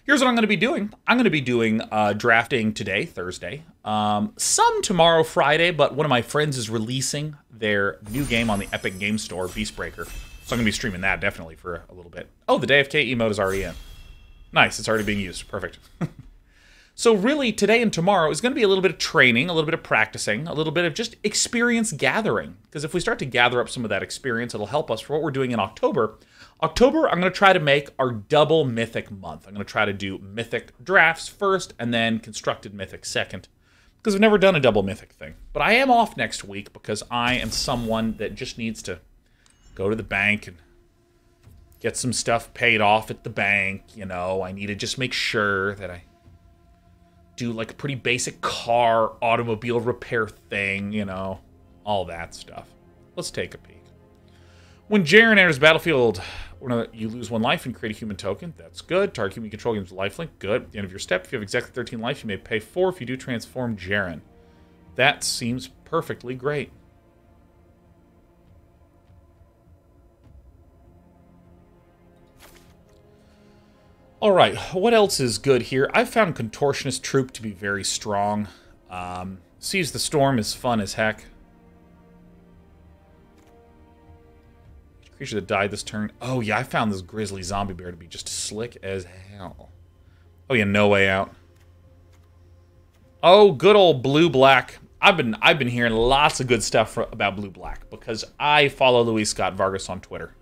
Here's what I'm going to be doing. I'm going to be doing drafting today, Thursday. Some tomorrow, Friday, but one of my friends is releasing their new game on the Epic Game Store, Beastbreaker. So I'm going to be streaming that definitely for a little bit. Oh, the AFK emote is already in. Nice, it's already being used. Perfect. So really, today and tomorrow is going to be a little bit of training, a little bit of practicing, a little bit of just experience gathering. Because if we start to gather up some of that experience, it'll help us for what we're doing in October. October, I'm going to try to make our double Mythic month. I'm going to try to do Mythic drafts first and then constructed Mythic second. Because I've never done a double Mythic thing. But I am off next week because I am someone that just needs to go to the bank and get some stuff paid off at the bank. You know, I need to just make sure that I do like a pretty basic car, automobile repair thing, you know, all that stuff. Let's take a peek. When Jaren enters battlefield, you lose 1 life and create a human token. That's good. Target human control gains lifelink. Good. At the end of your step, if you have exactly 13 life, you may pay 4 if you do transform Jaren. That seems perfectly great. Alright, what else is good here? I've found Contortionist Troop to be very strong. Seize the Storm is fun as heck. Creature that died this turn. Oh yeah, I found this Grizzly Zombie Bear to be just slick as hell. Oh yeah, No Way Out. Oh, good old Blue-Black. I've been hearing lots of good stuff about Blue-Black because I follow Luis Scott Vargas on Twitter.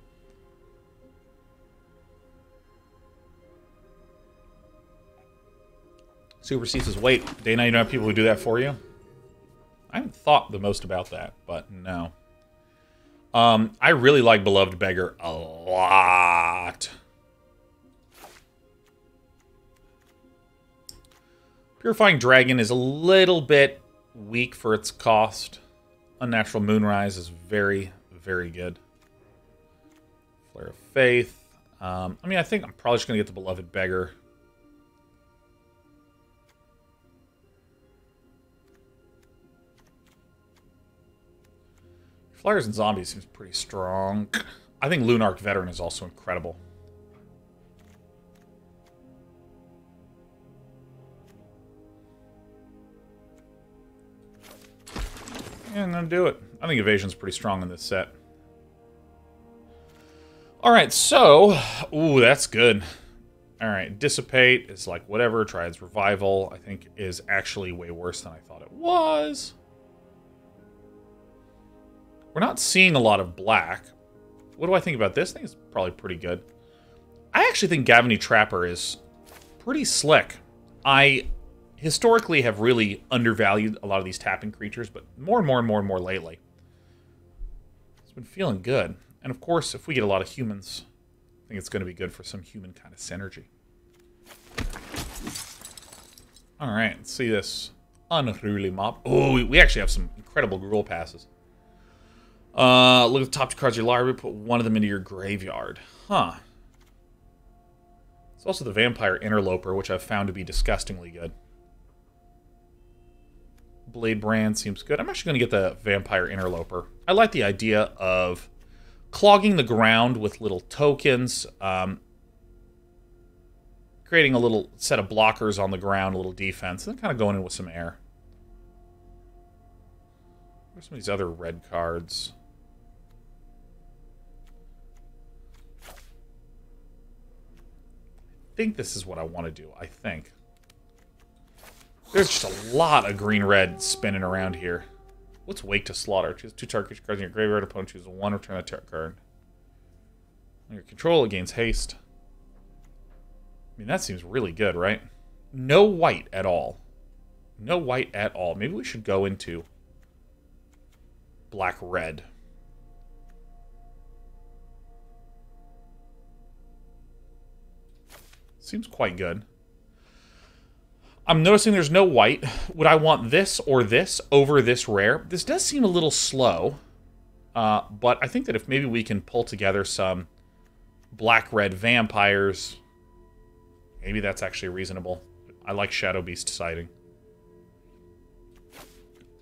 Supersedes his weight. Dana, you don't have people who do that for you? I haven't thought the most about that, but no. I really like Beloved Beggar a lot. Purifying Dragon is a little bit weak for its cost. Unnatural Moonrise is very, very good. Flare of Faith. I mean, I think I'm probably just going to get the Beloved Beggar. Flyers and Zombies seems pretty strong. I think Lunarch Veteran is also incredible. Yeah, I'm going to do it. I think Evasion's pretty strong in this set. Alright, so... Ooh, that's good. Alright, Dissipate is like whatever. Triad's Revival, I think, is actually way worse than I thought it was. We're not seeing a lot of black. What do I think about this? I think it's probably pretty good. I actually think Gavony Trapper is pretty slick. I historically have really undervalued a lot of these tapping creatures, but more and more and more and more lately. It's been feeling good. And of course, if we get a lot of humans, I think it's going to be good for some human kind of synergy. Alright, let's see this. Unruly Mob. Oh, we actually have some incredible Gruul passes. Look at the top 2 cards of your library, put one of them into your graveyard. Huh. It's also the Vampire Interloper, which I've found to be disgustingly good. Blade Brand seems good. I'm actually going to get the Vampire Interloper. I like the idea of clogging the ground with little tokens, creating a little set of blockers on the ground, a little defense, and then kind of going in with some air. Where's some of these other red cards? I think this is what I want to do, I think. There's just a lot of green-red spinning around here. What's Wake to Slaughter? Choose 2 target cards in your graveyard. Opponent chooses 1, return a target card. On your control, it gains haste. I mean, that seems really good, right? No white at all. No white at all. Maybe we should go into black-red. Seems quite good. I'm noticing there's no white. Would I want this or this over this rare? This does seem a little slow. But I think that if maybe we can pull together some black-red vampires, maybe that's actually reasonable. I like Shadow Beast sighting.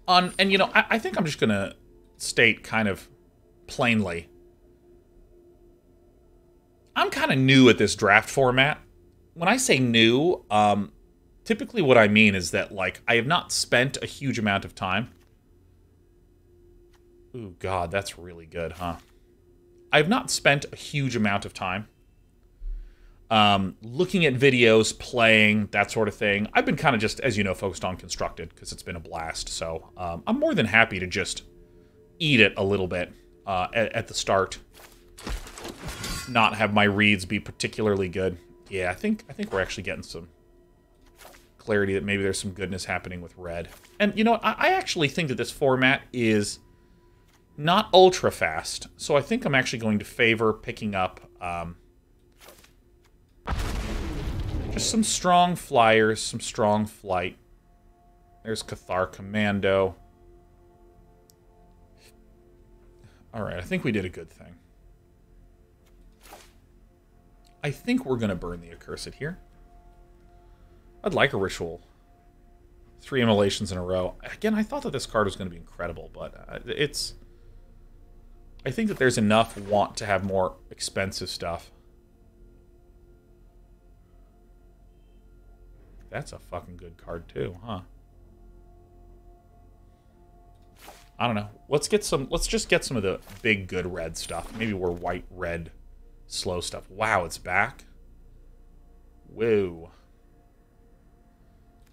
And, you know, I think I'm just going to state kind of plainly, I'm kind of new at this draft format. when I say new, typically what I mean is that, like, I have not spent a huge amount of time. Ooh, God, that's really good, huh? I have not spent a huge amount of time looking at videos, playing, that sort of thing. I've been kind of just, as you know, focused on Constructed, because it's been a blast. So I'm more than happy to just eat it a little bit at the start. Not have my reads be particularly good. Yeah, I think we're actually getting some clarity that maybe there's some goodness happening with red. And, you know what? I actually think that this format is not ultra fast. So I think I'm actually going to favor picking up just some strong flyers, some strong flight. There's Cathar Commando. Alright, I think we did a good thing. I think we're going to burn the Accursed here. I'd like a Ritual. 3 immolations in a row. Again, I thought that this card was going to be incredible, but it's... I think that there's enough want to have more expensive stuff. That's a fucking good card too, huh? I don't know. Let's just get some of the big good red stuff. Maybe we're white, red, slow stuff. Wow, it's back. Whoa.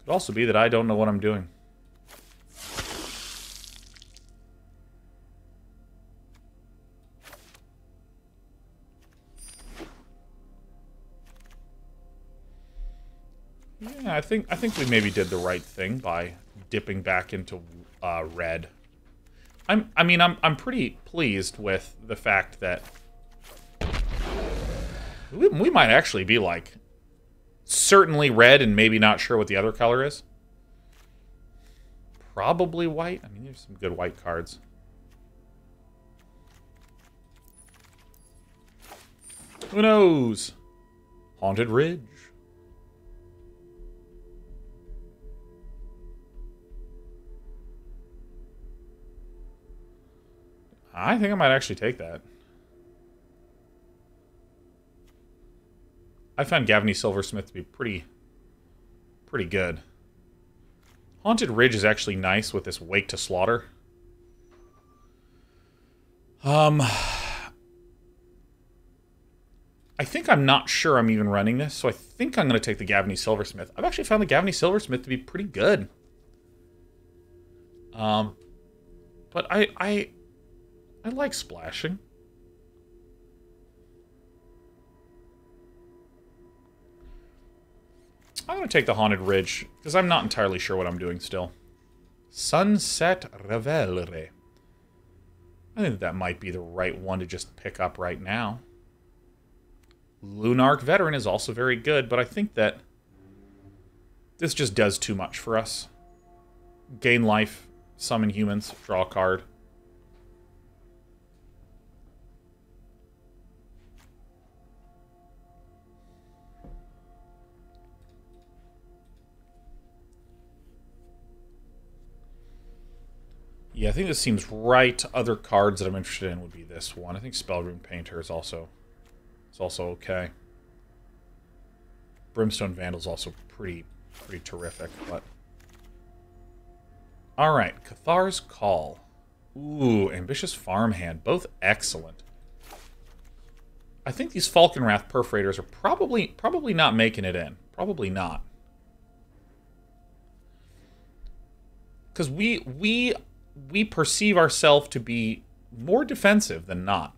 Could also be that I don't know what I'm doing. Yeah, I think we maybe did the right thing by dipping back into red. I'm pretty pleased with the fact that we might actually be like certainly red and maybe not sure what the other color is. Probably white. I mean, there's some good white cards. Who knows? Haunted Ridge. I think I might actually take that. I found Gavany Silversmith to be pretty good. Haunted Ridge is actually nice with this Wake to Slaughter. I think I'm not sure I'm even running this, so I think I'm going to take the Gavany Silversmith. I've actually found the Gavany Silversmith to be pretty good. But I like splashing. I'm going to take the Haunted Ridge, because I'm not entirely sure what I'm doing still. Sunset Revelry. I think that might be the right one to just pick up right now. Lunarch Veteran is also very good, but I think that this just does too much for us. Gain life, summon humans, draw a card. Yeah, I think this seems right. Other cards that I'm interested in would be this one. I think Spellroom Painter is also okay. Brimstone Vandal is also pretty terrific, but all right, Cathar's Call. Ooh, Ambitious Farmhand, both excellent. I think these Falconwrath Perforators are probably not making it in. Probably not. Because we perceive ourselves to be more defensive than not.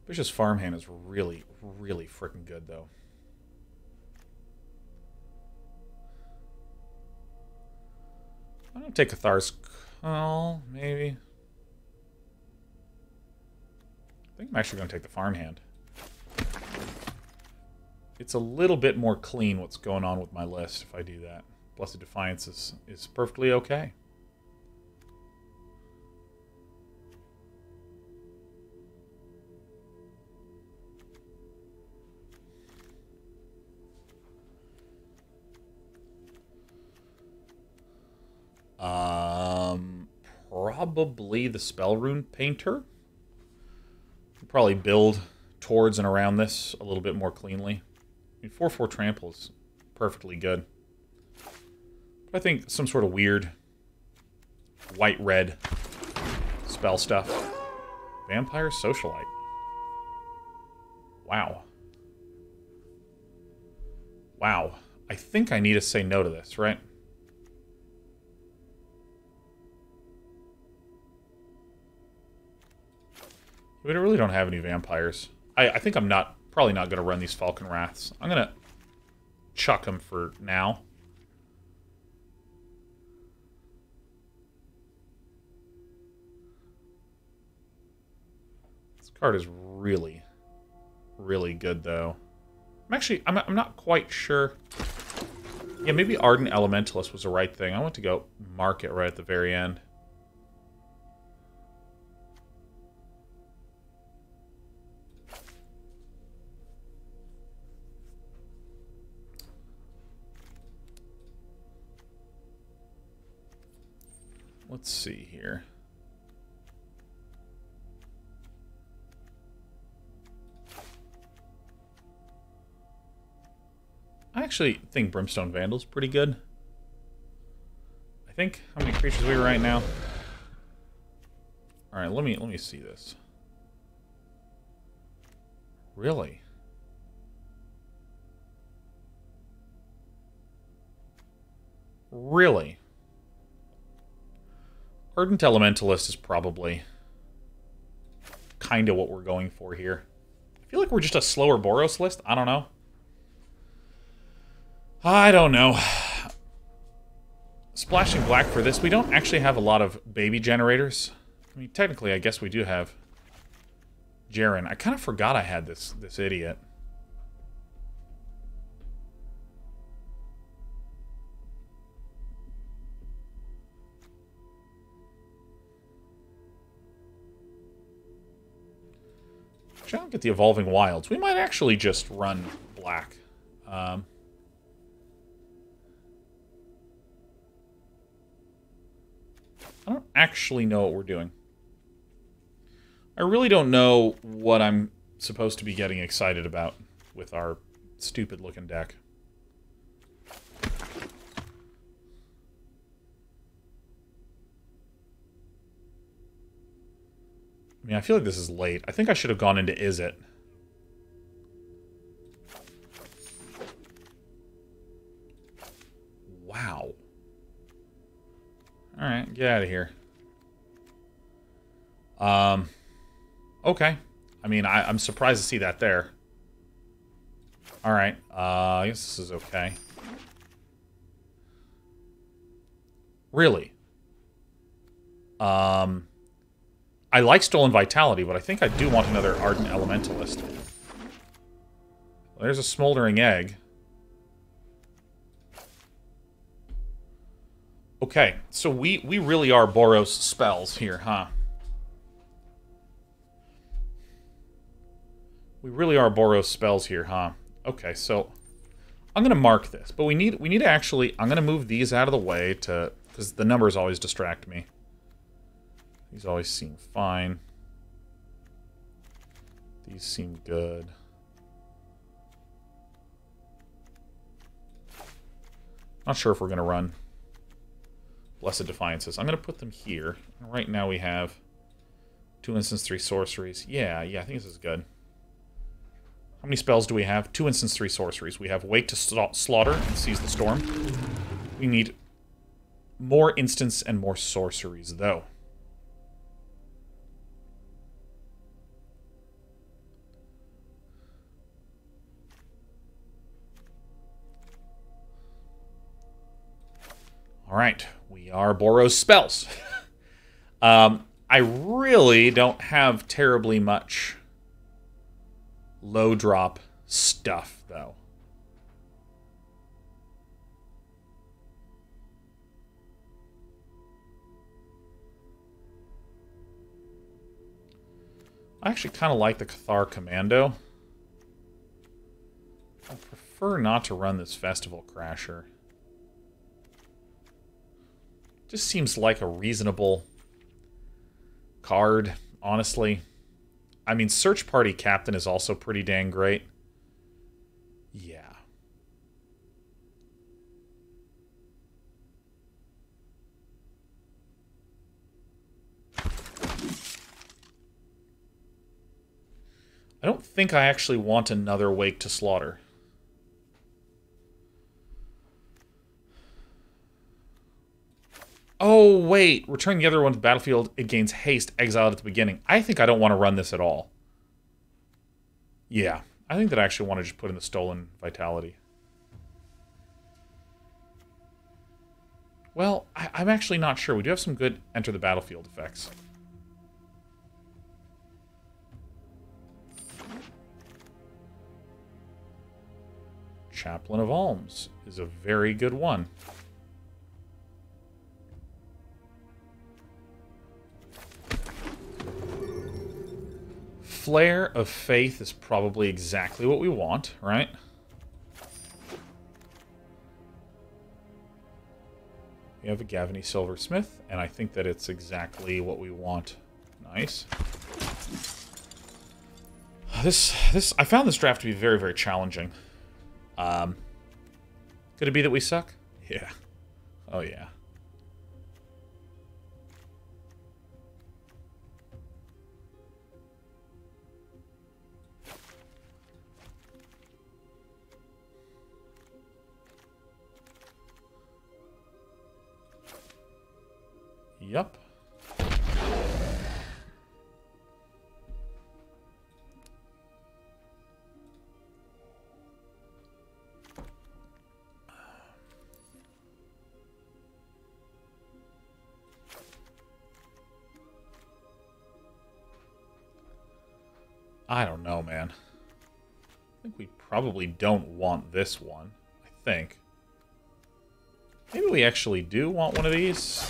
Ambitious Farmhand is really freaking good, though. I'm going to take Cathar's Call, maybe. I think I'm actually going to take the Farmhand. It's a little bit more clean what's going on with my list if I do that. Blessed Defiance is perfectly okay. probably the Spell Rune Painter. Probably build towards and around this a little bit more cleanly. I mean, 4/4 trample is perfectly good. But I think some sort of weird white-red spell stuff. Vampire Socialite. Wow. Wow. I think I need to say no to this, right? We really don't have any vampires. I think I'm probably not going to run these Falcon Wraths. I'm going to chuck them for now. This card is really, really good, though. I'm not quite sure. Yeah, maybe Ardent Elementalist was the right thing. I want to go mark it right at the very end. Let's see here. I actually think Brimstone Vandal's pretty good. I think how many creatures we are right now? All right, let me see this. Really? Really? Ardent Elementalist is probably kind of what we're going for here. I feel like we're just a slower Boros list. I don't know. I don't know. Splashing black for this. We don't actually have a lot of baby generators. I mean, technically, I guess we do have Jaren. I kind of forgot I had this idiot. I don't get the Evolving Wilds. We might actually just run black. I don't actually know what we're doing. I really don't know what I'm supposed to be getting excited about with our stupid-looking deck. I mean, I feel like this is late. I think I should have gone into Is It. Wow. Alright, get out of here. Okay. I mean, I'm surprised to see that there. Alright, I guess this is okay. Really? I like Stolen Vitality, but I think I do want another Ardent Elementalist. Well, there's a Smoldering Egg. Okay, so we really are Boros spells here, huh? We really are Boros spells here, huh? Okay, so I'm gonna mark this, but we need to actually. I'm gonna move these out of the way to because the numbers always distract me. These always seem fine. These seem good. Not sure if we're gonna run Blessed Defiances. I'm gonna put them here. Right now we have 2 instants, 3 sorceries. Yeah, I think this is good. How many spells do we have? 2 instants, 3 sorceries. We have Wake to Slaughter and Seize the Storm. We need more instants and more sorceries, though. Alright, we are Boros spells. I really don't have terribly much low drop stuff, though. I actually kind of like the Cathar Commando. I prefer not to run this Festival Crasher. Just seems like a reasonable card, honestly. I mean, Search Party Captain is also pretty dang great. Yeah. I don't think I actually want another Wake to Slaughter. Oh, wait. Return the other one to the battlefield. It gains haste, exiled at the beginning. I think I don't want to run this at all. Yeah. I think that I actually want to just put in the Stolen Vitality. Well, I'm actually not sure. We do have some good enter the battlefield effects. Chaplain of Alms is a very good one. Flare of Faith is probably exactly what we want, right? We have a Gavany Silversmith, and I think that it's exactly what we want. Nice. I found this draft to be very, very challenging. Could it be that we suck? Yeah. Oh, yeah. Yup. I don't know, man. I think we probably don't want this one. I think. Maybe we actually do want one of these.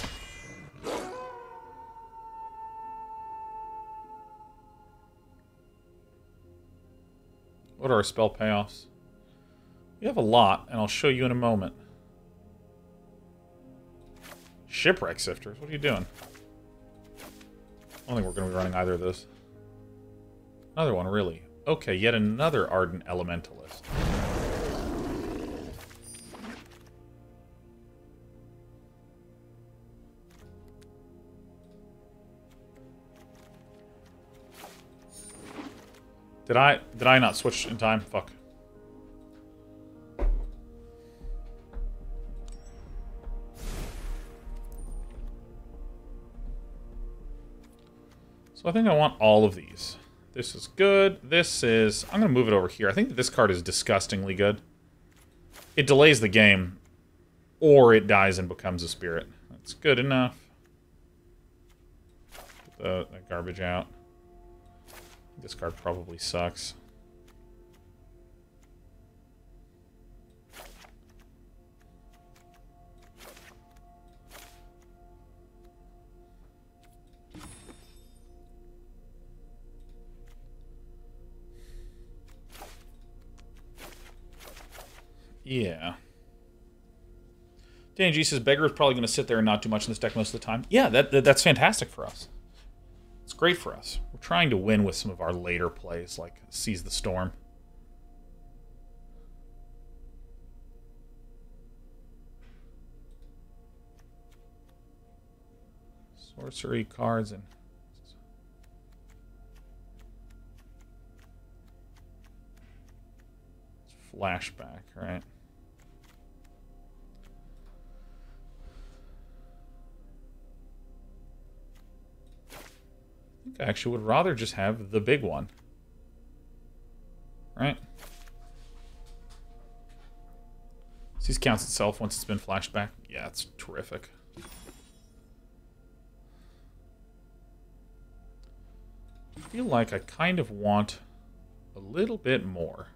What are our spell payoffs? We have a lot, and I'll show you in a moment. Shipwreck Sifters, what are you doing? I don't think we're going to be running either of those. Another one, really. Okay, yet another Ardent Elementalist. Did I not switch in time? Fuck. So I think I want all of these. This is good. This is... I'm going to move it over here. I think that this card is disgustingly good. It delays the game, or it dies and becomes a spirit. That's good enough. Put that garbage out. This card probably sucks. Yeah. Danny G says Beggar is probably going to sit there and not do much in this deck most of the time. Yeah, that's fantastic for us. It's great for us. We're trying to win with some of our later plays, like Seize the Storm. Sorcery cards and... Flashback, right? I think I actually would rather just have the big one. Right? This counts itself once it's been flashed back. Yeah, it's terrific. I feel like I kind of want a little bit more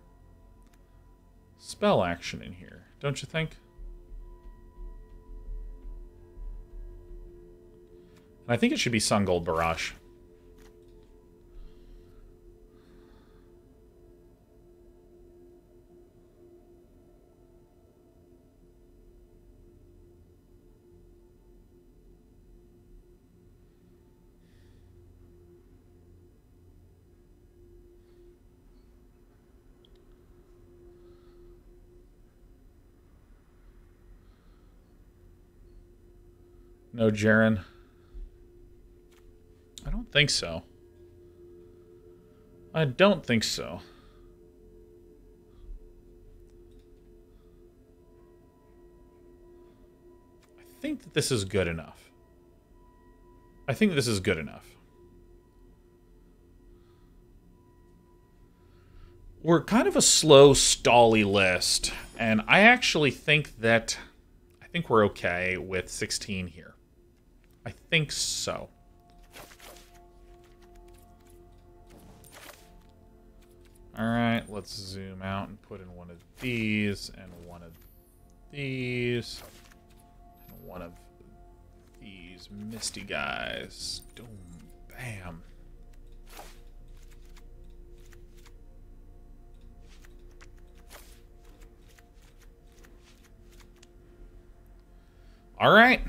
spell action in here, don't you think? And I think it should be Sun Gold Barrage. No Jaren. I don't think so. I don't think so. I think that this is good enough. I think this is good enough. We're kind of a slow, stally list, and I actually think that we're okay with 16 here. I think so. All right, let's zoom out and put in one of these and one of these and one of these misty guys. Boom, bam. All right.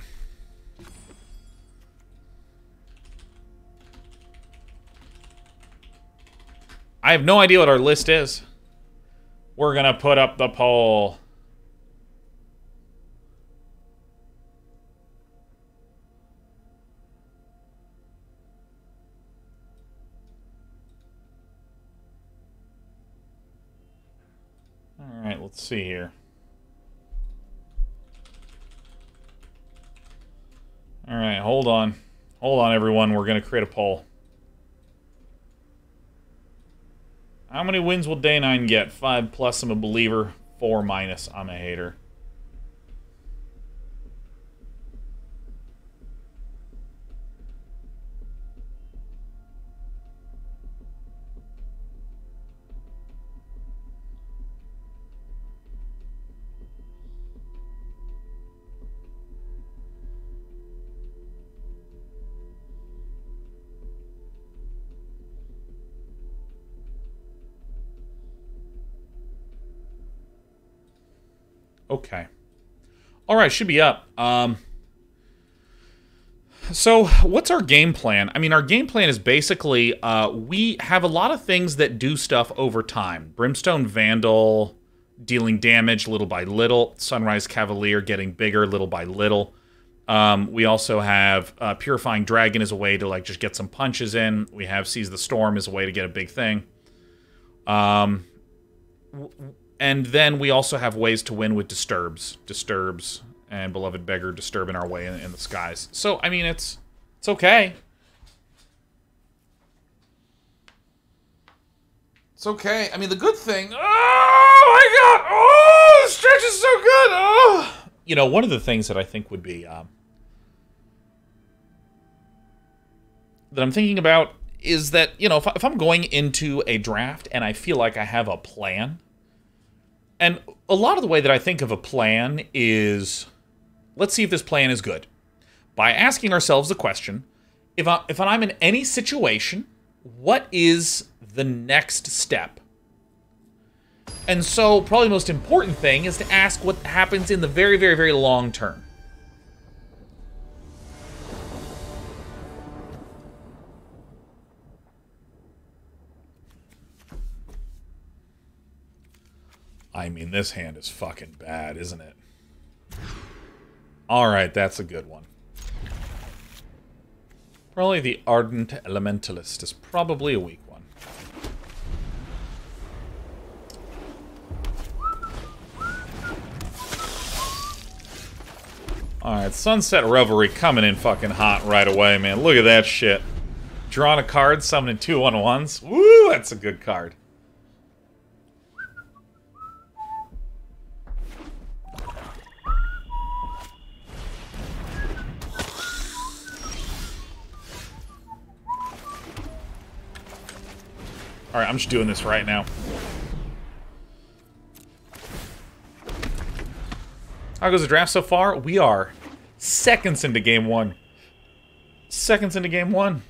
I have no idea what our list is. We're going to put up the poll. All right, let's see here. All right, hold on. Hold on, everyone. We're going to create a poll. How many wins will Day 9 get? 5 plus, I'm a believer. 4 minus, I'm a hater. Okay. All right, should be up. So what's our game plan? I mean, our game plan is basically we have a lot of things that do stuff over time. Brimstone Vandal dealing damage little by little. Sunrise Cavalier getting bigger little by little. We also have Purifying Dragon as a way to like just get some punches in. We have Seize the Storm as a way to get a big thing. And then we also have ways to win with Disturbs. Disturbs and Beloved Beggar disturbing our way in the skies. So, I mean, it's okay. It's okay. I mean, the good thing... Oh, my God! Oh, the stretch is so good! Oh! You know, one of the things that I think would be... that I'm thinking about is that, you know, if I'm going into a draft and I feel like I have a plan... And a lot of the way that I think of a plan is, let's see if this plan is good. By asking ourselves the question, if I'm in any situation, what is the next step? And so probably the most important thing is to ask what happens in the very, very, very long term. I mean, this hand is fucking bad, isn't it? Alright, that's a good one. Probably the Ardent Elementalist is probably a weak one. Alright, Sunset Revelry coming in fucking hot right away, man. Look at that shit. Drawing a card, summoning 2/1/1s. Woo, that's a good card. Alright, I'm just doing this right now. How goes the draft so far? We are seconds into game 1. Seconds into game 1.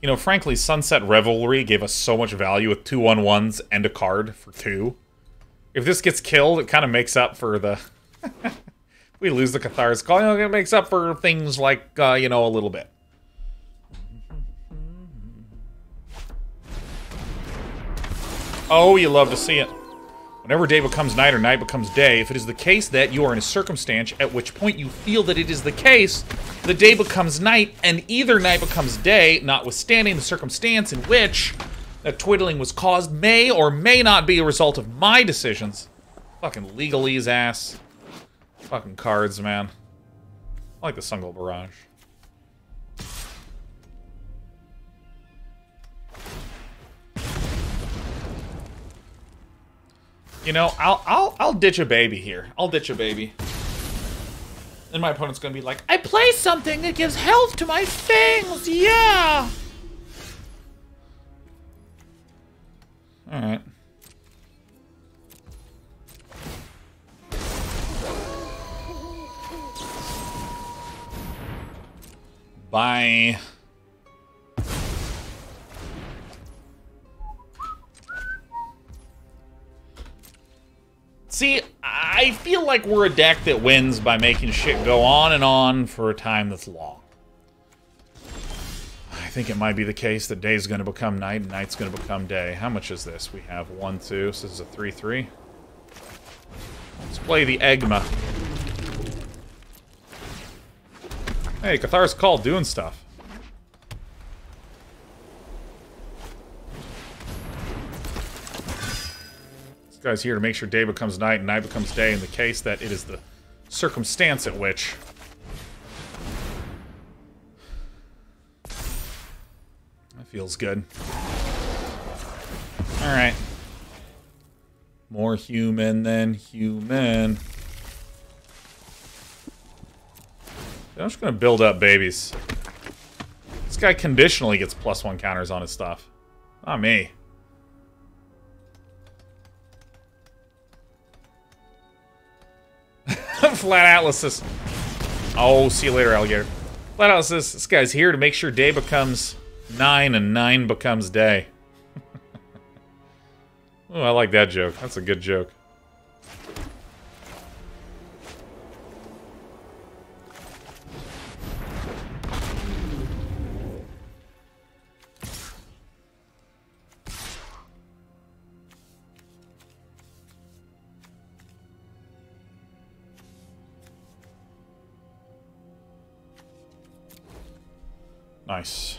You know, frankly, Sunset Revelry gave us so much value with 2/1/1s and a card for 2. If this gets killed, it kind of makes up for the... we lose the Cathar's Call, you know, it makes up for things like, you know, a little bit. Oh, you love to see it. Whenever day becomes night or night becomes day, if it is the case that you are in a circumstance at which point you feel that it is the case, the day becomes night and either night becomes day, notwithstanding the circumstance in which that twiddling was caused may or may not be a result of my decisions. Fucking legalese ass. Fucking cards, man. I like the Sungal Barrage. You know, I'll ditch a baby here. I'll ditch a baby. And my opponent's gonna be like, I play something that gives health to my things, yeah! Alright. Bye. See, I feel like we're a deck that wins by making shit go on and on for a time that's long. I think it might be the case that day's going to become night and night's going to become day. How much is this? We have 1, 2, so this is a 3/3. Let's play the Egma. Hey, Cathar's Call doing stuff. This guy's here to make sure day becomes night and night becomes day in the case that it is the circumstance at which that feels good. Alright. More human than human. I'm just gonna build up babies. This guy conditionally gets +1 counters on his stuff. Not me. Flat Atlas is... Oh, see you later, alligator. Flat Atlas is... This guy's here to make sure day becomes 9 and 9 becomes day. Oh, I like that joke. That's a good joke. Nice.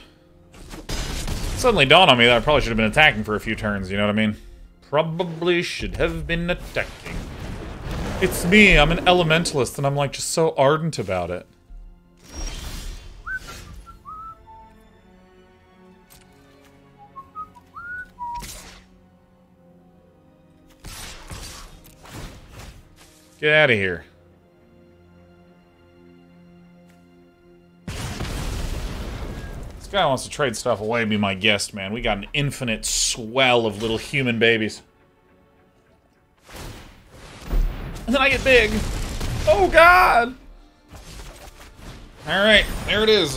Suddenly dawned on me that I probably should have been attacking for a few turns, you know what I mean? Probably should have been attacking. It's me, I'm an elementalist, and I'm like just so ardent about it. Get out of here. Guy wants to trade stuff away, be my guest, man. We got an infinite swell of little human babies. And then I get big. Oh, God! Alright, there it is.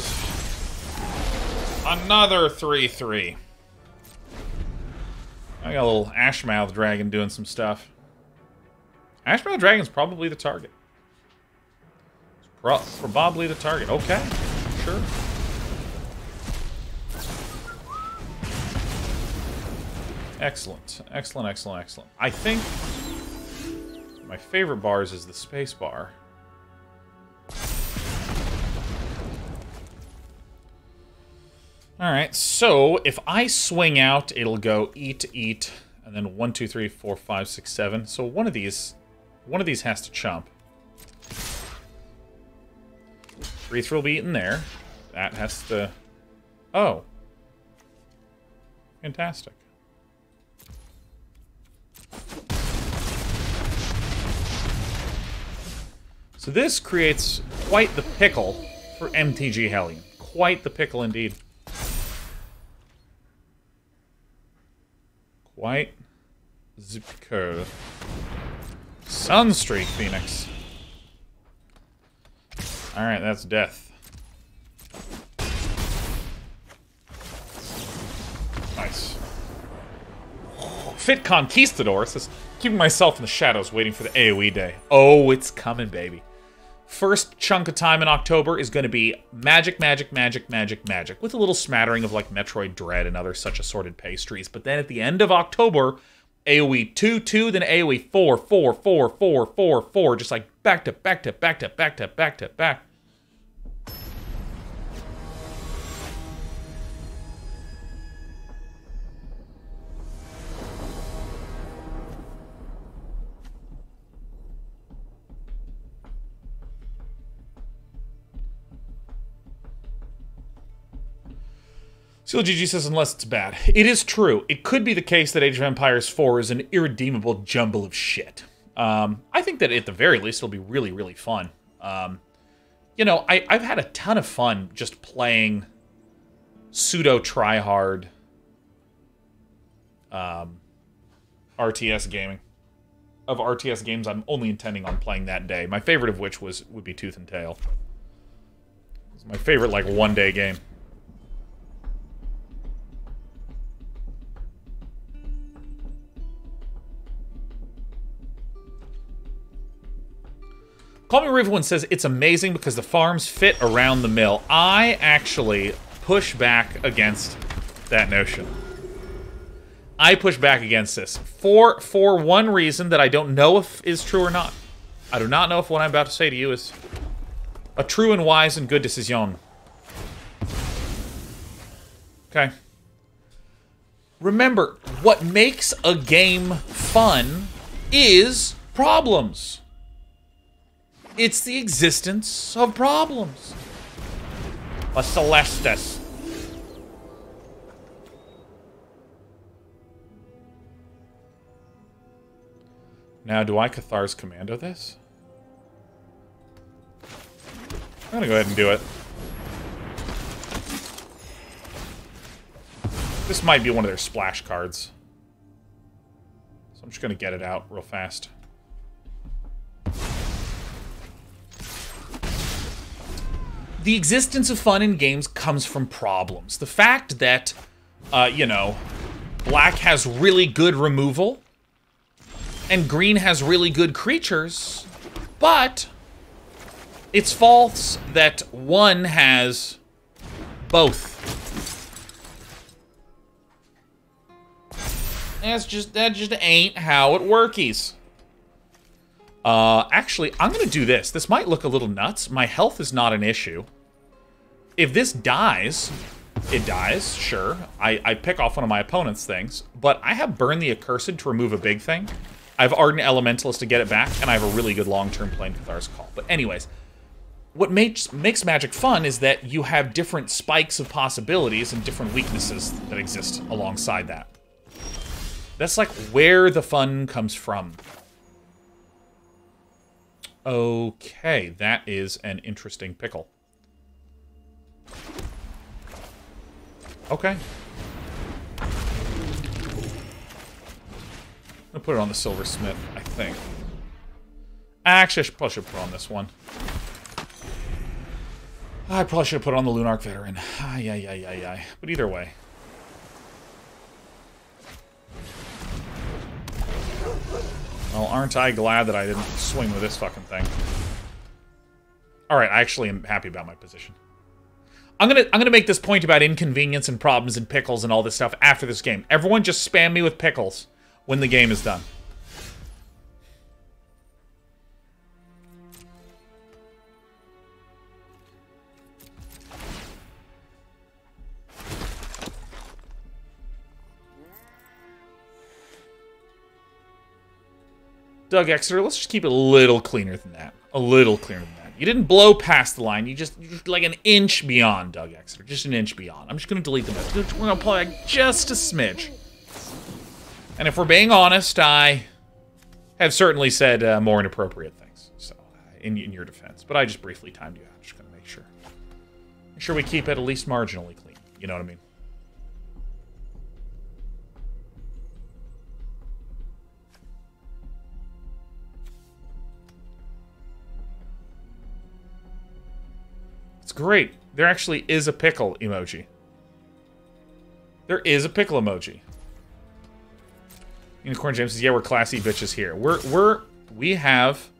Another 3/3. I got a little Ashmouth Dragon doing some stuff. Ashmouth Dragon's probably the target. Probably the target. Okay, sure. Excellent. Excellent, excellent, excellent. I think my favorite bars is the space bar. Alright, so if I swing out, it'll go eat, eat, and then 1, 2, 3, 4, 5, 6, 7. So one of these has to chump. 3/3 will be eaten there. That has to... Oh. Fantastic. So this creates quite the pickle for MTG Hellion. Quite the pickle indeed. Quite the pickle. Sunstreak Phoenix. Alright, that's death. Nice. Fit Conquistador says, keeping myself in the shadows waiting for the AoE day. Oh, it's coming, baby. First chunk of time in October is going to be magic, magic, magic, magic, magic, with a little smattering of like Metroid Dread and other such assorted pastries. But then at the end of October, AoE 2, then AoE 4, just like back to back to back to back to back to back. GG says, unless it's bad. It is true. It could be the case that Age of Empires 4 is an irredeemable jumble of shit. I think that at the very least it'll be really, really fun. You know, I've had a ton of fun just playing pseudo-tryhard RTS gaming. Of RTS games I'm only intending on playing that day. My favorite of which would be Tooth and Tail. It's my favorite, like, one-day game. Call Me Riverwind says, it's amazing because the farms fit around the mill. I actually push back against that notion. I push back against this. For one reason that I don't know if is true or not. I do not know if what I'm about to say to you is a true and wise and good decision. Okay. Remember, what makes a game fun is problems. It's the existence of problems. A Celestis. Now, do I Cathar's Commando this? I'm gonna go ahead and do it. This might be one of their splash cards. So I'm just gonna get it out real fast. The existence of fun in games comes from problems. The fact that, you know, black has really good removal, and green has really good creatures, but it's false that one has both. That just ain't how it workies. Actually, I'm gonna do this. This might look a little nuts. My health is not an issue. If this dies, it dies, sure. I pick off one of my opponent's things, but I have Burn the Accursed to remove a big thing. I have Ardent Elementalist to get it back, and I have a really good long-term play in Cathar's Call. But anyways, what makes Magic fun is that you have different spikes of possibilities and different weaknesses that exist alongside that. That's like where the fun comes from. Okay, that is an interesting pickle. Okay. I'm gonna put it on the Silversmith, I think. Actually, I probably should put it on this one. I probably should have put it on the Lunarch Veteran. Ay. But either way. Well, aren't I glad that I didn't swing with this fucking thing. Alright, I actually am happy about my position. I'm gonna make this point about inconvenience and problems and pickles and all this stuff after this game. Everyone just spam me with pickles when the game is done. Doug Exeter, let's just keep it a little cleaner than that. A little cleaner than that. You didn't blow past the line. You're just like an inch beyond, Doug Exeter. Just an inch beyond. I'm just going to delete the message. We're going to play like just a smidge. And if we're being honest, I have certainly said more inappropriate things. So, in your defense. But I just briefly timed you out. Just going to make sure. Make sure we keep it at least marginally clean. You know what I mean? It's great. There actually is a pickle emoji. There is a pickle emoji. Unicorn James says, yeah, we're classy bitches here. We have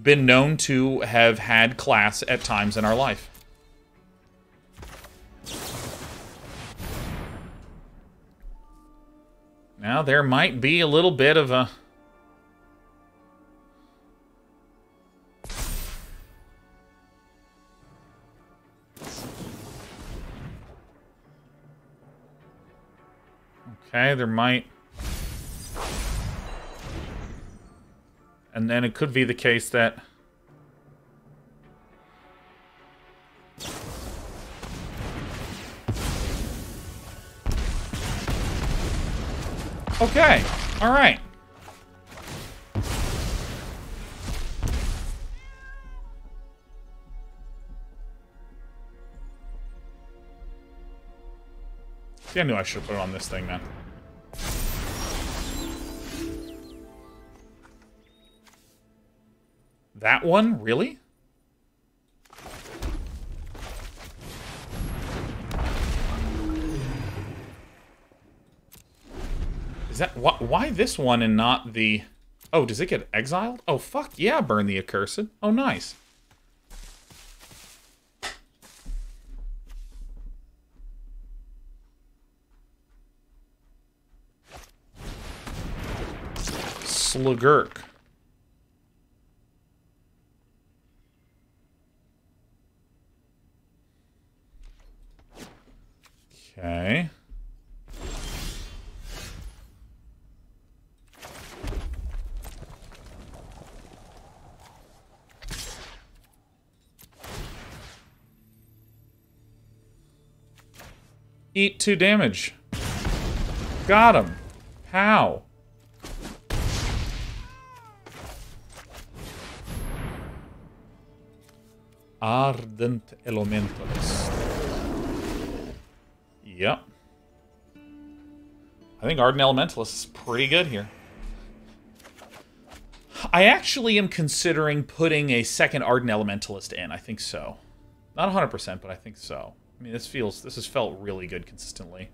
been known to have had class at times in our life. Now, there might be a little bit of a... Okay, there might... And then it could be the case that... Okay, alright. See, I knew I should have put it on this thing then. That one? Really? Is that... Why this one and not the... Oh, does it get exiled? Oh, fuck yeah, burn the accursed. Oh, nice. Slugurk. Okay. Eat 2 damage. Got him. How? Ardent Elementalist. Yep. I think Ardent Elementalist is pretty good here. I actually am considering putting a second Ardent Elementalist in. I think so. Not 100%, but I think so. I mean, this has felt really good consistently.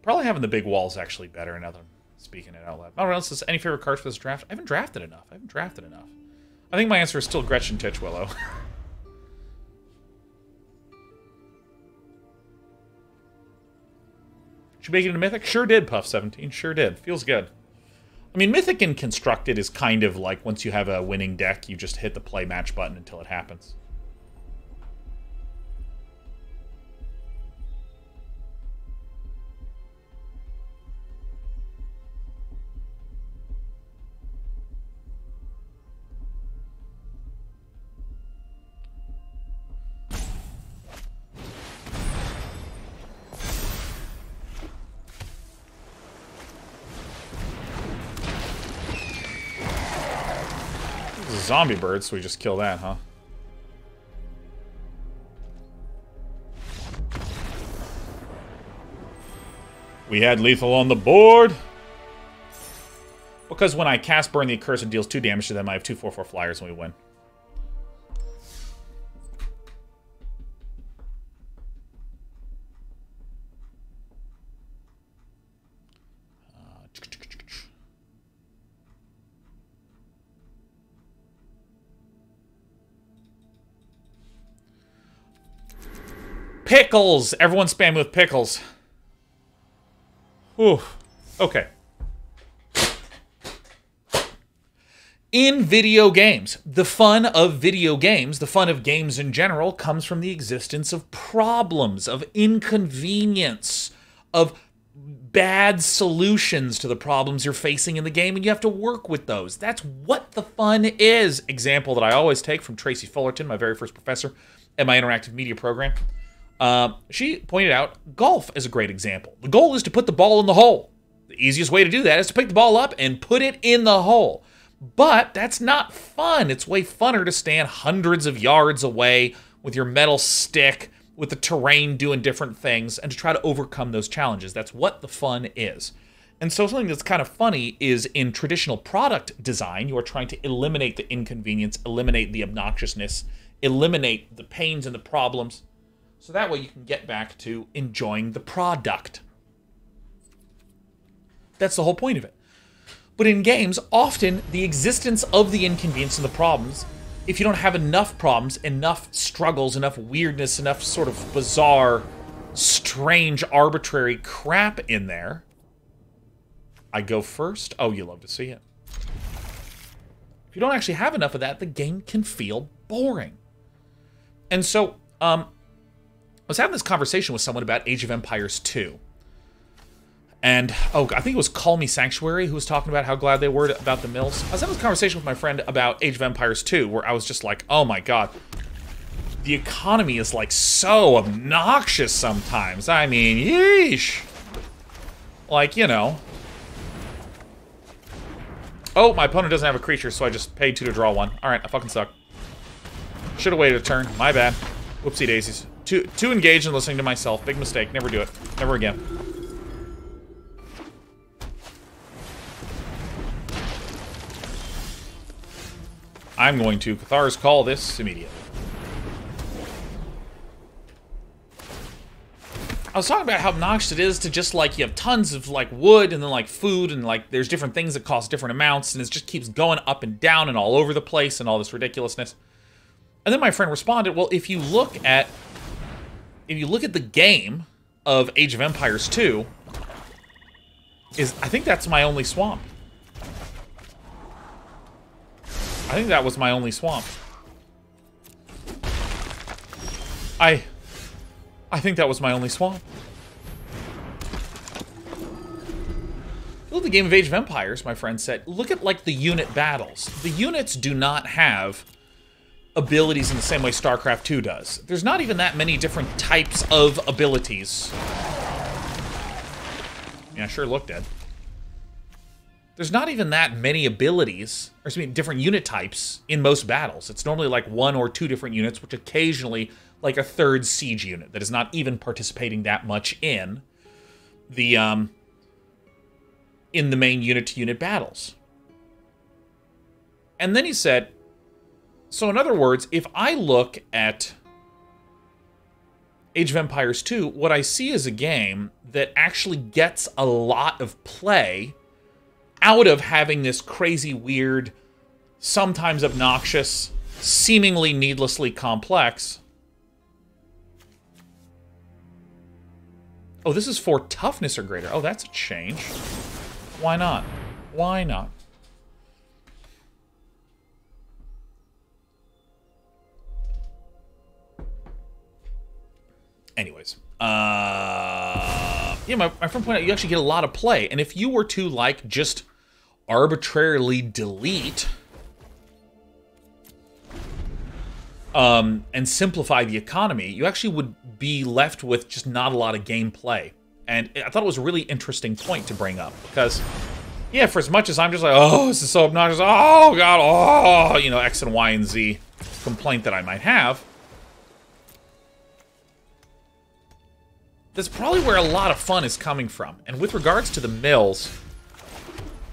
Probably having the big wall is actually better now that I'm speaking it out loud. Anyone else has any favorite cards for this draft? I haven't drafted enough. I think my answer is still Gretchen Titchwillow. Did you make it into Mythic? Sure did, Puff17. Sure did. Feels good. I mean, Mythic and Constructed is kind of like once you have a winning deck, you just hit the play match button until it happens. Zombie bird, so we just kill that, huh? We had lethal on the board. Because when I cast Burn the Accursed, it deals 2 damage to them. I have 2 4/4 flyers and we win. Pickles! Everyone spam me with pickles. Whew. Okay. In video games, the fun of video games, the fun of games in general, comes from the existence of problems, of inconvenience, of bad solutions to the problems you're facing in the game, and you have to work with those. That's what the fun is. Example that I always take from Tracy Fullerton, my very first professor at my interactive media program. She pointed out golf is a great example. The goal is to put the ball in the hole. The easiest way to do that is to pick the ball up and put it in the hole. But that's not fun. It's way funner to stand hundreds of yards away with your metal stick, with the terrain doing different things, and to try to overcome those challenges. That's what the fun is. And so something that's kind of funny is in traditional product design, you are trying to eliminate the inconvenience, eliminate the obnoxiousness, eliminate the pains and the problems. So that way you can get back to enjoying the product. That's the whole point of it. But in games, often the existence of the inconvenience and the problems, if you don't have enough problems, enough struggles, enough weirdness, enough sort of bizarre, strange, arbitrary crap in there, I go first. Oh, you love to see it. If you don't actually have enough of that, the game can feel boring. And so, I was having this conversation with someone about Age of Empires 2. And, oh, I think it was Call Me Sanctuary who was talking about how glad they were about the mills. I was having this conversation with my friend about Age of Empires 2, where I was just like, oh my god. The economy is, like, so obnoxious sometimes. I mean, yeesh. Like, you know. Oh, my opponent doesn't have a creature, so I just paid 2 to draw 1. Alright, I fucking suck. Should've waited a turn. My bad. Whoopsie daisies. Too engaged in listening to myself. Big mistake. Never do it. Never again. I'm going to Cathar's Call this immediately. I was talking about how obnoxious it is to just, like, you have tons of, like, wood and then, like, food and, like, there's different things that cost different amounts and it just keeps going up and down and all over the place and all this ridiculousness. And then my friend responded, well, if you look at the game of Age of Empires 2, I think that's my only swamp. I think that was my only swamp. I think that was my only swamp. Look at the game of Age of Empires, my friend said. Look at, like, the unit battles. The units do not have abilities in the same way StarCraft 2 does. There's not even that many different types of abilities. Yeah, sure looked dead. There's not even that many abilities, or excuse me, different unit types in most battles. It's normally like 1 or 2 different units, which occasionally like a third siege unit that is not even participating that much in the main unit-to-unit battles. And then he said, so in other words, if I look at Age of Empires 2, what I see is a game that actually gets a lot of play out of having this crazy, weird, sometimes obnoxious, seemingly needlessly complex. Oh, this is for toughness or greater. Oh, that's a change. Why not? Why not? Anyways. Yeah, my friend pointed out you actually get a lot of play. And if you were to, like, just arbitrarily delete and simplify the economy, you actually would be left with just not a lot of gameplay. And I thought it was a really interesting point to bring up, because, yeah, for as much as I'm just like, oh, this is so obnoxious, oh, God, oh, you know, X and Y and Z complaint that I might have, that's probably where a lot of fun is coming from. And with regards to the mills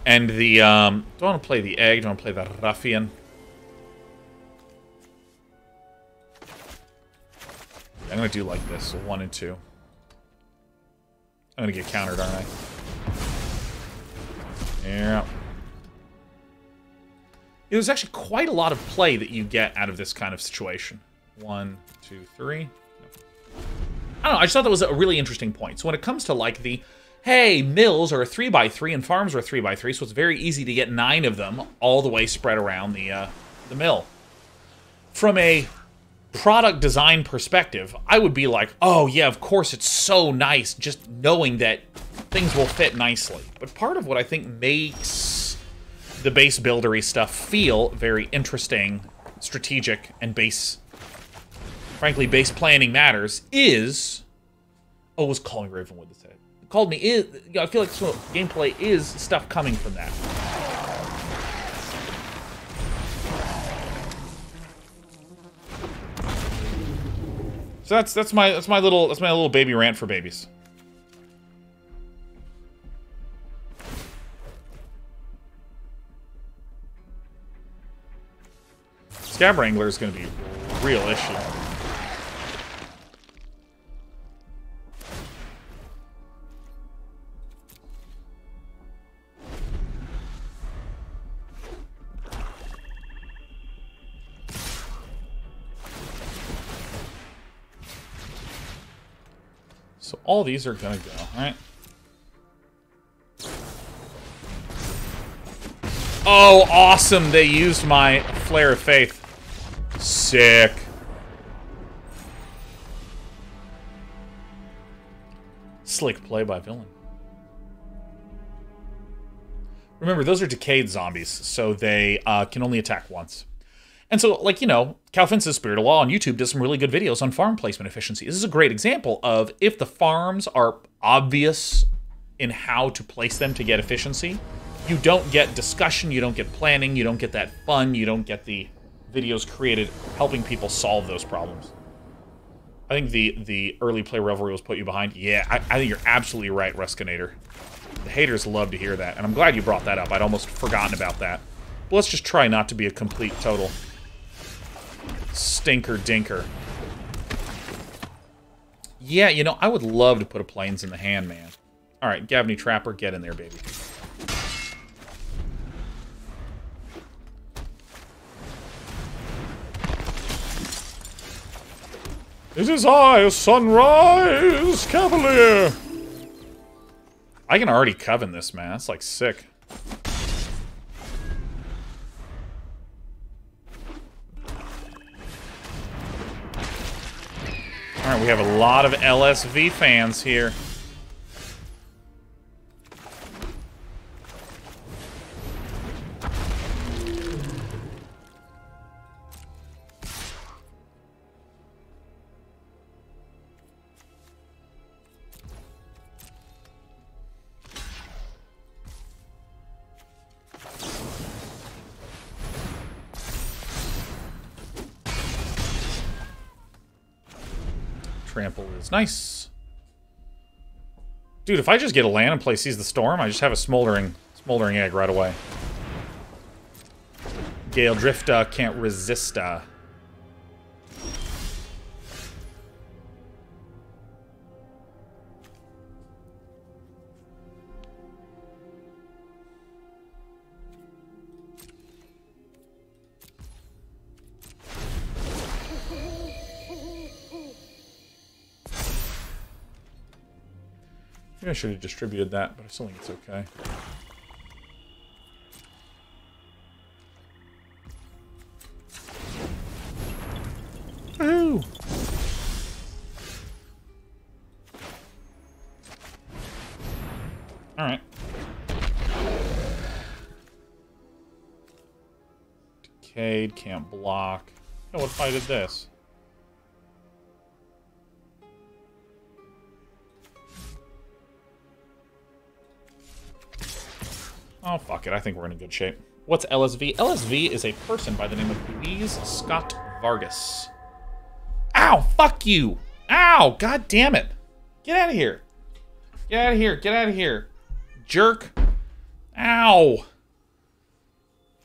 and the, do I want to play the egg? Do I want to play the ruffian? I'm going to do like this, so 1 and 2. I'm going to get countered, aren't I? Yeah. There's actually quite a lot of play that you get out of this kind of situation. 1, 2, 3. I don't know, I just thought that was a really interesting point. So when it comes to, like, the, hey, mills are a 3x3 and farms are a 3x3, so it's very easy to get 9 of them all the way spread around the mill. From a product design perspective, I would be like, oh, yeah, of course, it's so nice just knowing that things will fit nicely. But part of what I think makes the base buildery stuff feel very interesting, strategic, and frankly, base planning matters is... Oh, it was Calling Ravenwood that said it. Called me is... You know, I feel like some gameplay is stuff coming from that. So that's my little baby rant for babies. Scab Wrangler is going to be a real issue. So all these are going to go, all right? Oh, awesome. They used my Flare of Faith. Sick. Slick play by villain. Remember, those are decayed zombies, so they can only attack once. And so, like, you know, Calvince's Spirit of Law on YouTube does some really good videos on farm placement efficiency. This is a great example of if the farms are obvious in how to place them to get efficiency, you don't get discussion, you don't get planning, you don't get that fun, you don't get the videos created helping people solve those problems. I think the early play revelry was put you behind. Yeah, I think you're absolutely right, Ruskinator. The haters love to hear that, and I'm glad you brought that up. I'd almost forgotten about that. But let's just try not to be a complete total stinker dinker. Yeah, you know, I would love to put a plains in the hand, man. Alright, Gavney Trapper, get in there, baby. It is I, Sunrise Cavalier! I can already coven this, man. That's, like, sick. Alright, we have a lot of LSV fans here. Trample is nice. Dude, if I just get a land and play Seize the Storm, I just have a smoldering egg right away. Gale Drift can't resist. I should have distributed that, but I still think it's okay. Woohoo! Alright. Decayed, can't block. Oh, what if I did this? Oh, fuck it. I think we're in a good shape. What's LSV? LSV is a person by the name of Louise Scott Vargas. Ow! Fuck you! Ow! God damn it! Get out of here! Get out of here! Get out of here! Jerk! Ow!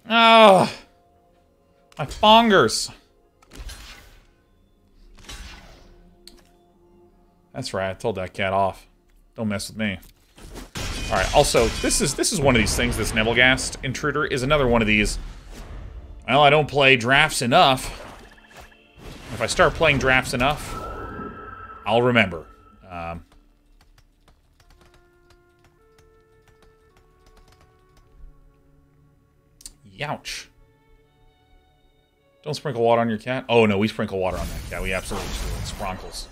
Ah! My fongers! That's right. I told that cat off. Don't mess with me. Alright, also, this is one of these things, this Nebelgast Intruder is another one of these. Well, I don't play drafts enough. If I start playing drafts enough, I'll remember. Youch. Don't sprinkle water on your cat? Oh no, we sprinkle water on that cat. We absolutely do. Spronkles.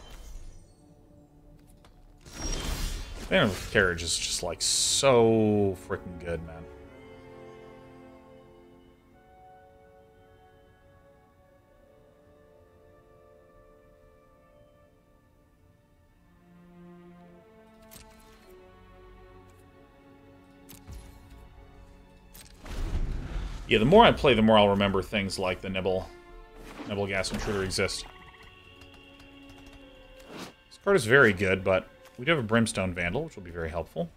Man of Carriage is just, like, so freaking good, man. Yeah, the more I play, the more I'll remember things like the Nebelgast Intruder exist. This card is very good, but we do have a Brimstone Vandal, which will be very helpful.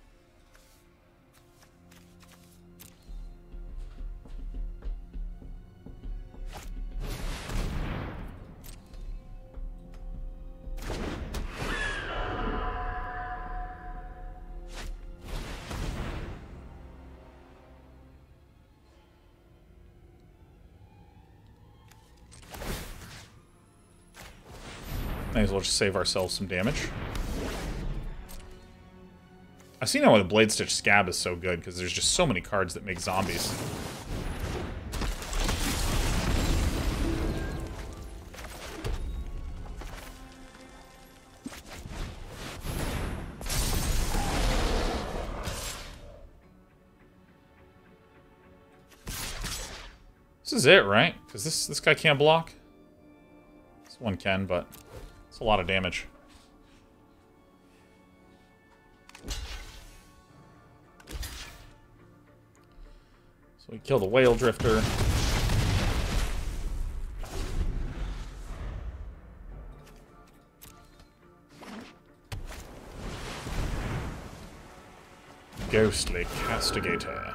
Might as well just save ourselves some damage. I see now why the Blade Stitch Scab is so good, because there's just so many cards that make zombies. This is it, right? Because this guy can't block. This one can, but it's a lot of damage. So we kill the Whale Drifter. Ghostly Castigator.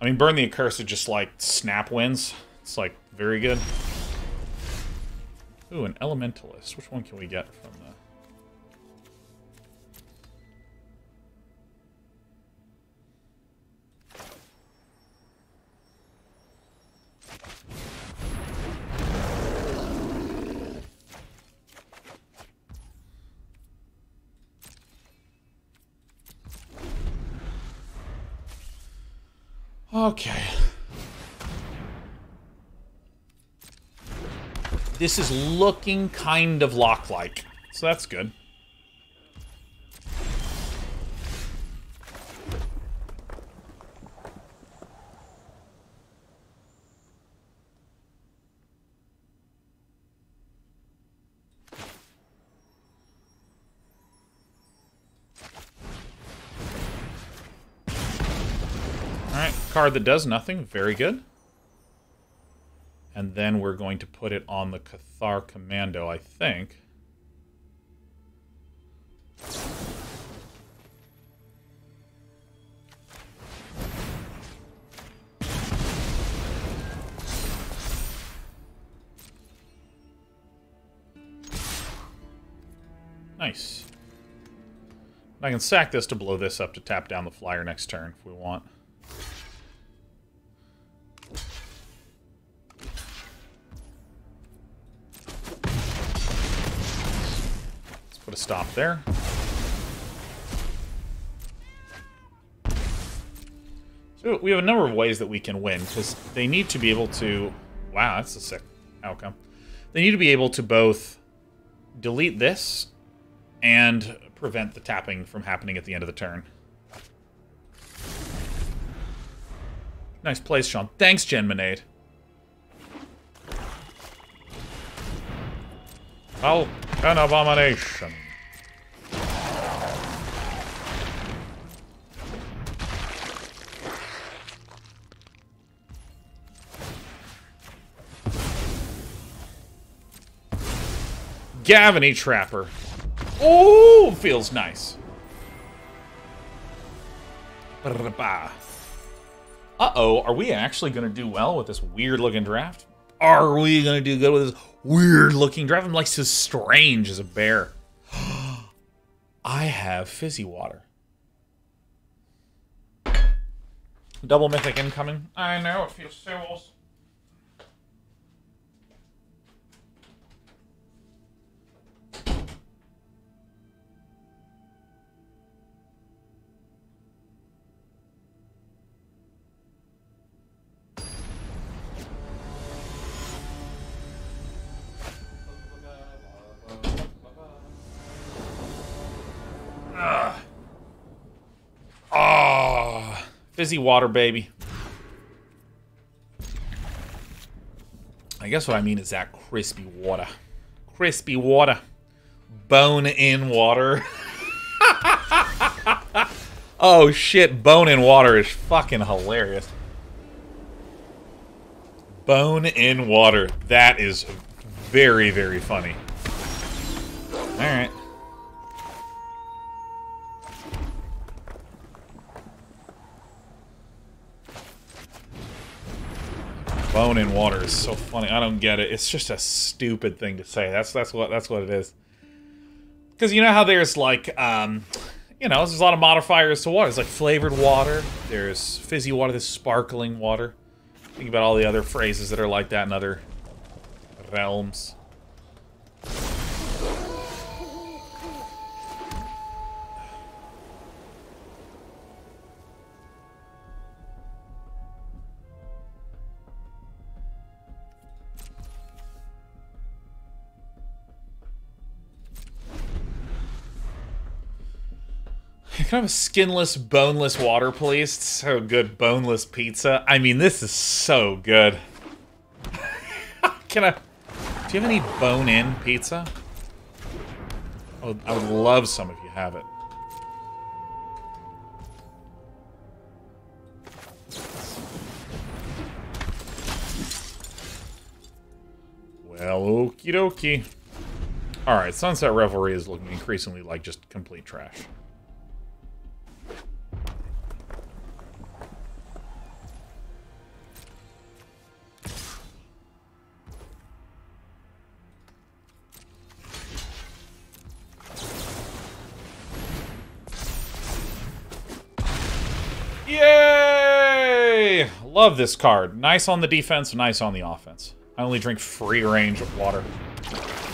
I mean, Burn the Accursed just like snap wins. It's like very good. Ooh, an Elementalist. Which one can we get from the... Okay. This is looking kind of lock-like, so that's good. Alright, card that does nothing. Very good. And then we're going to put it on the Cathar Commando, I think. Nice. I can sack this to blow this up to tap down the flyer next turn if we want. Put a stop there. So we have a number of ways that we can win, because they need to be able to... Wow, that's a sick outcome. They need to be able to both delete this and prevent the tapping from happening at the end of the turn. Nice place, Sean. Thanks, Genminade. Oh, an abomination. Gavany Trapper. Oh, feels nice. Uh-oh, are we actually going to do well with this weird-looking draft? Are we going to do good with this weird-looking draft? I'm like so strange as a bear. I have Fizzy Water. Double Mythic incoming. I know, it feels so awesome. Fizzy water, baby. I guess what I mean is that crispy water. Crispy water. Bone-in water. Oh, shit. Bone-in water is fucking hilarious. Bone-in water. That is very, very funny. Alright. Bone in water is so funny. I don't get it. It's just a stupid thing to say. That's what it is. Because you know how there's like you know, there's a lot of modifiers to water. There's like flavored water. There's fizzy water. There's sparkling water. Think about all the other phrases that are like that in other realms. can I have a skinless, boneless water, please? It's so good. Boneless pizza. I mean, this is so good. Can I... Do you have any bone-in pizza? Oh, I would love some if you have it. Well, okie dokie. Alright, Sunset Revelry is looking increasingly like just complete trash. Yay! Love this card. Nice on the defense, nice on the offense. I only drink free range water.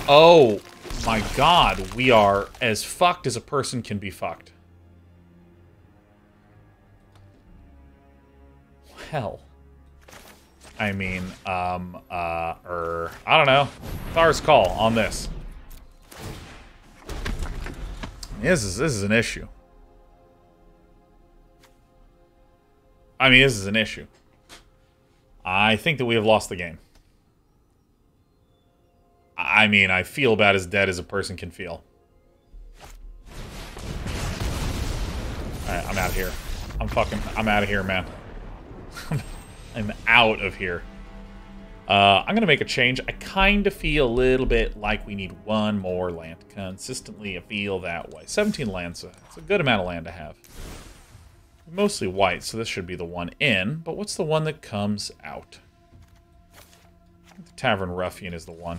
Oh my god, we are as fucked as a person can be fucked. Hell. I mean, I don't know. Thar's call on this. This is an issue. I mean, this is an issue. I think that we have lost the game. I mean, I feel about as dead as a person can feel. Alright, I'm out of here. I'm out of here, man. I'm out of here. I'm gonna make a change. I kind of feel a little bit like we need one more land. Consistently, I feel that way. 17 lands, it's a good amount of land to have. Mostly white, so this should be the one in. But what's the one that comes out? The Tavern Ruffian is the one.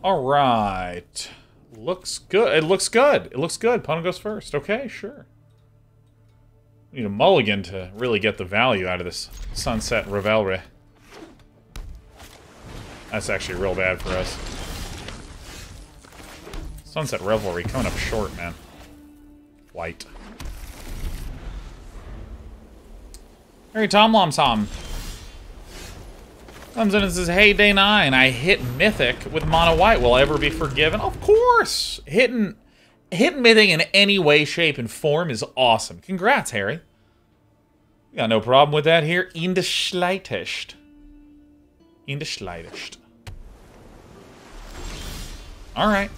All right. Looks good. It looks good. It looks good. Opponent goes first. Okay, sure. We need a mulligan to really get the value out of this Sunset Revelry. That's actually real bad for us. Sunset Revelry coming up short, man. White. Hey, Tom Lom Tom. Comes in and says, hey, day 9, I hit Mythic with mono white. Will I ever be forgiven? Of course! Hitting Mythic in any way, shape, and form is awesome. Congrats, Harry. We got no problem with that here. In the slightest. In the slightest. Alright.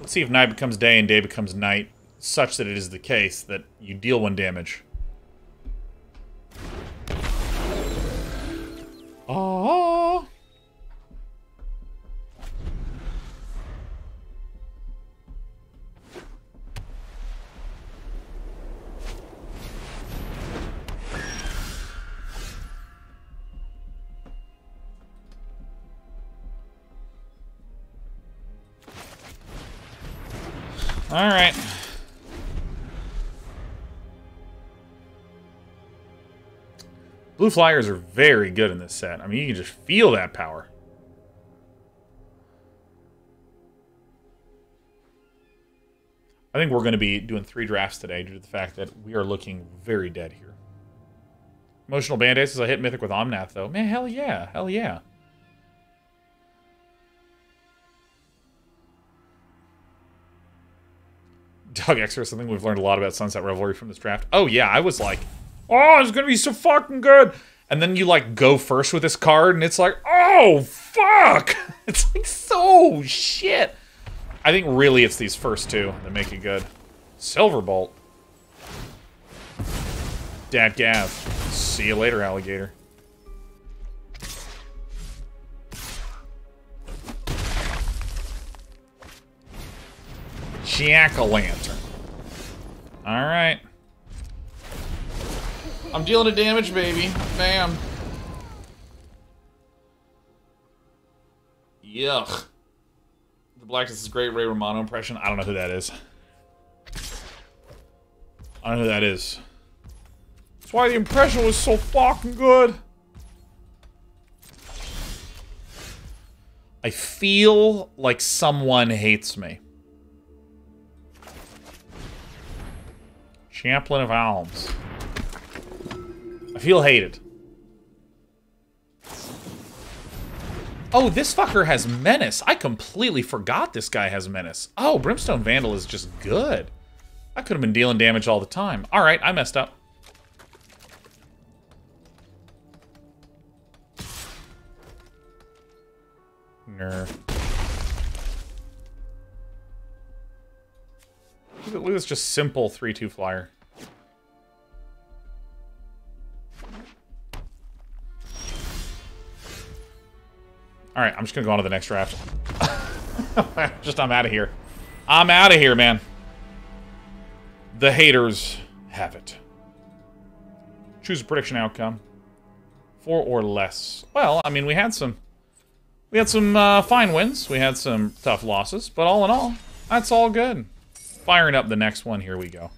Let's see if night becomes day and day becomes night. Such that it is the case that you deal 1 damage. Oh. All right. Blue Flyers are very good in this set. I mean, you can just feel that power. I think we're going to be doing 3 drafts today due to the fact that we are looking very dead here. Emotional Band-Aids says I hit Mythic with Omnath, though. Man, hell yeah. Hell yeah. Doug Extra, I think we've learned a lot about Sunset Revelry from this draft. Oh, yeah, I was like... oh, it's gonna be so fucking good. And then you, like, go first with this card, and it's like, oh, fuck. It's like, so shit. I think really it's these first 2 that make it good. Silverbolt. Dat Gav. See you later, alligator. Jack-o'-lantern. Alright. I'm dealing a damage, baby. Bam. Yuck. The Blackness is great Ray Romano impression. I don't know who that is. I don't know who that is. That's why the impression was so fucking good. I feel like someone hates me. Champlain of Alms. I feel hated. Oh, this fucker has Menace. I completely forgot this guy has Menace. Oh, Brimstone Vandal is just good. I could have been dealing damage all the time. Alright, I messed up. Nerf. Look at this just simple 3/2 flyer. Alright, I'm just gonna go on to the next draft. I'm out of here. I'm out of here, man. The haters have it. Choose a prediction outcome. 4 or less. Well, I mean, we had some fine wins. We had some tough losses. But all in all, that's all good. Firing up the next one. Here we go.